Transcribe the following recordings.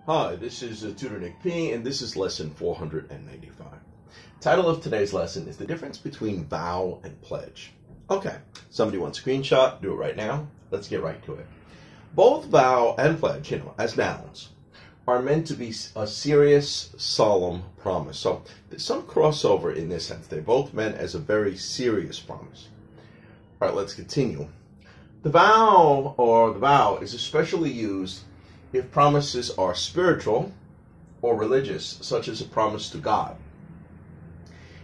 Hi, this is Tutor Nick P, and this is lesson 495. Title of today's lesson is the difference between vow and pledge. Okay, somebody wants a screenshot, do it right now. Let's get right to it. Both vow and pledge, as nouns, are meant to be a serious, solemn promise. So there's some crossover in this sense. They're both meant as a very serious promise. All right, let's continue. The vow is especially used if promises are spiritual or religious, such as a promise to God.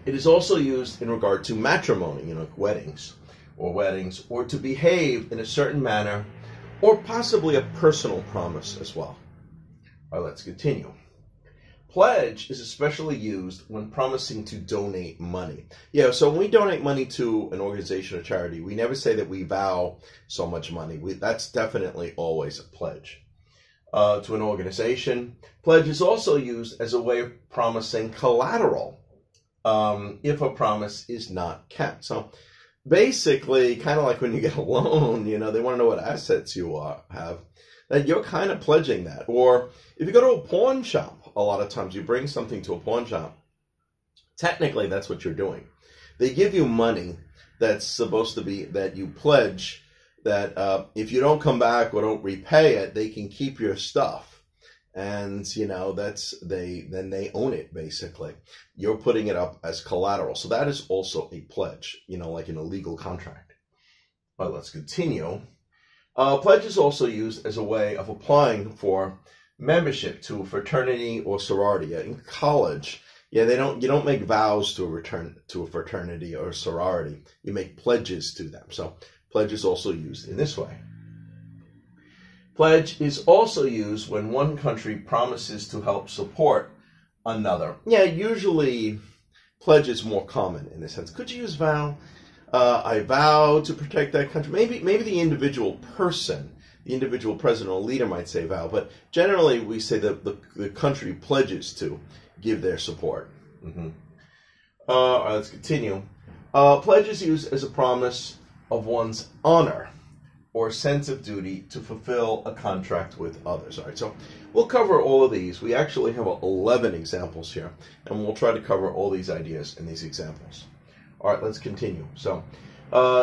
It is also used in regard to matrimony, weddings, or to behave in a certain manner, or possibly a personal promise as well. All right, let's continue. Pledge is especially used when promising to donate money. So when we donate money to an organization or charity, we never say that we vow so much money. That's definitely always a pledge. To an organization. Pledge is also used as a way of promising collateral if a promise is not kept. So basically, kind of like when you get a loan, they want to know what assets you have, that you're kind of pledging that. Or if you go to a pawn shop, a lot of times you bring something to a pawn shop, technically that's what you're doing. They give you money that's supposed to be that you pledge that if you don't come back or don't repay it, they can keep your stuff. And, then they own it, basically. You're putting it up as collateral. So that is also a pledge, like in a legal contract. All right, let's continue. Pledge is also used as a way of applying for membership to a fraternity or sorority. In college, you don't make vows to a fraternity or a sorority. You make pledges to them. So pledge is also used in this way. Pledge is also used when one country promises to help support another. Usually pledge is more common in this sense. Could you use vow? I vow to protect that country. Maybe the individual person, the individual president or leader might say vow, but generally we say that the country pledges to give their support. All right, let's continue. Pledge is used as a promise of one's honor or sense of duty to fulfill a contract with others. All right, so we'll cover all of these. We actually have 11 examples here, and we'll try to cover all these ideas in these examples. All right, let's continue. So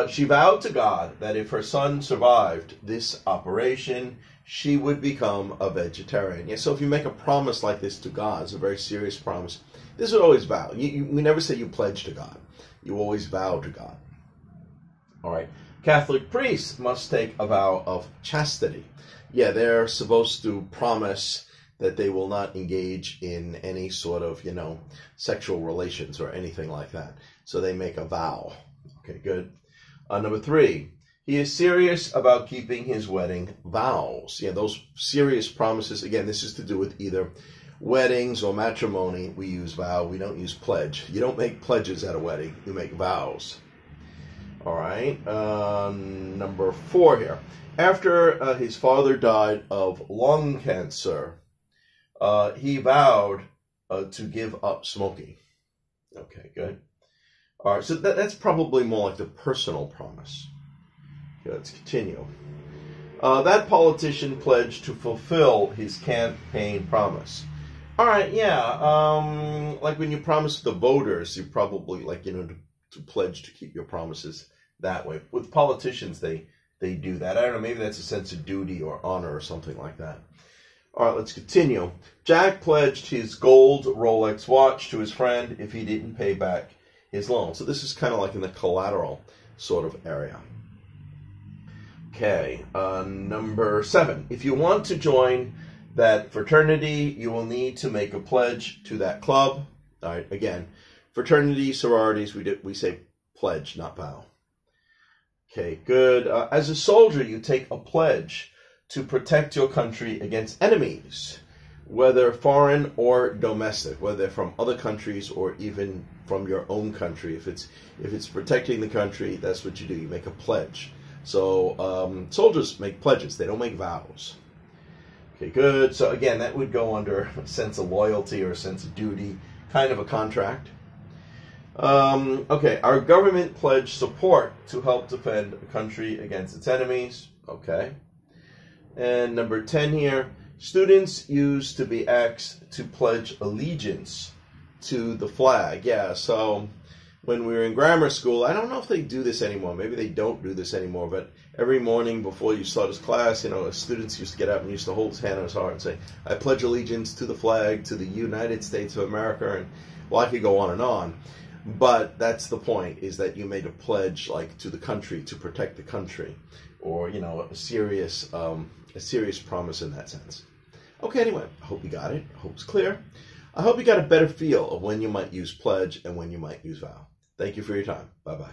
she vowed to God that if her son survived this operation, she would become a vegetarian. So if you make a promise like this to God, it's a very serious promise. This would always vow. We never say you pledge to God. You always vow to God. All right. Catholic priests must take a vow of chastity. They're supposed to promise that they will not engage in any sort of, sexual relations or anything like that. So they make a vow. Okay, good. Number 3, he is serious about keeping his wedding vows. Those serious promises. Again, this is to do with either weddings or matrimony. We use vow. We don't use pledge. You don't make pledges at a wedding. You make vows. All right, number 4 here. After his father died of lung cancer, he vowed to give up smoking. Okay, good. All right, so that's probably more like the personal promise. Okay, let's continue. That politician pledged to fulfill his campaign promise. All right, like when you promise the voters, you probably to pledge to keep your promises that way. With politicians, they do that. I don't know, maybe that's a sense of duty or honor or something like that. All right, let's continue. Jack pledged his gold Rolex watch to his friend if he didn't pay back his loan. So this is kind of like in the collateral sort of area. Okay, number 7. If you want to join that fraternity, you will need to make a pledge to that club. All right, again, fraternity, sororities, we say pledge, not vow. Okay, good. As a soldier, you take a pledge to protect your country against enemies, whether foreign or domestic, whether they're from other countries or even from your own country. If it's protecting the country, that's what you do. You make a pledge. So soldiers make pledges. They don't make vows. Okay, good. So again, that would go under a sense of loyalty or a sense of duty, kind of a contract. Okay, our government pledged support to help defend a country against its enemies. Okay. And number 10 here, Students used to be asked to pledge allegiance to the flag. Yeah, so when we were in grammar school, I don't know if they do this anymore. Maybe they don't do this anymore, but every morning before you start his class, students used to get up and used to hold his hand on his heart and say, I pledge allegiance to the flag, to the United States of America, and well, I could go on and on. But that's the point, is that you made a pledge like to the country, to protect the country, or, a serious promise in that sense. Okay, anyway, I hope you got it. I hope it's clear. I hope you got a better feel of when you might use pledge and when you might use vow. Thank you for your time. Bye-bye.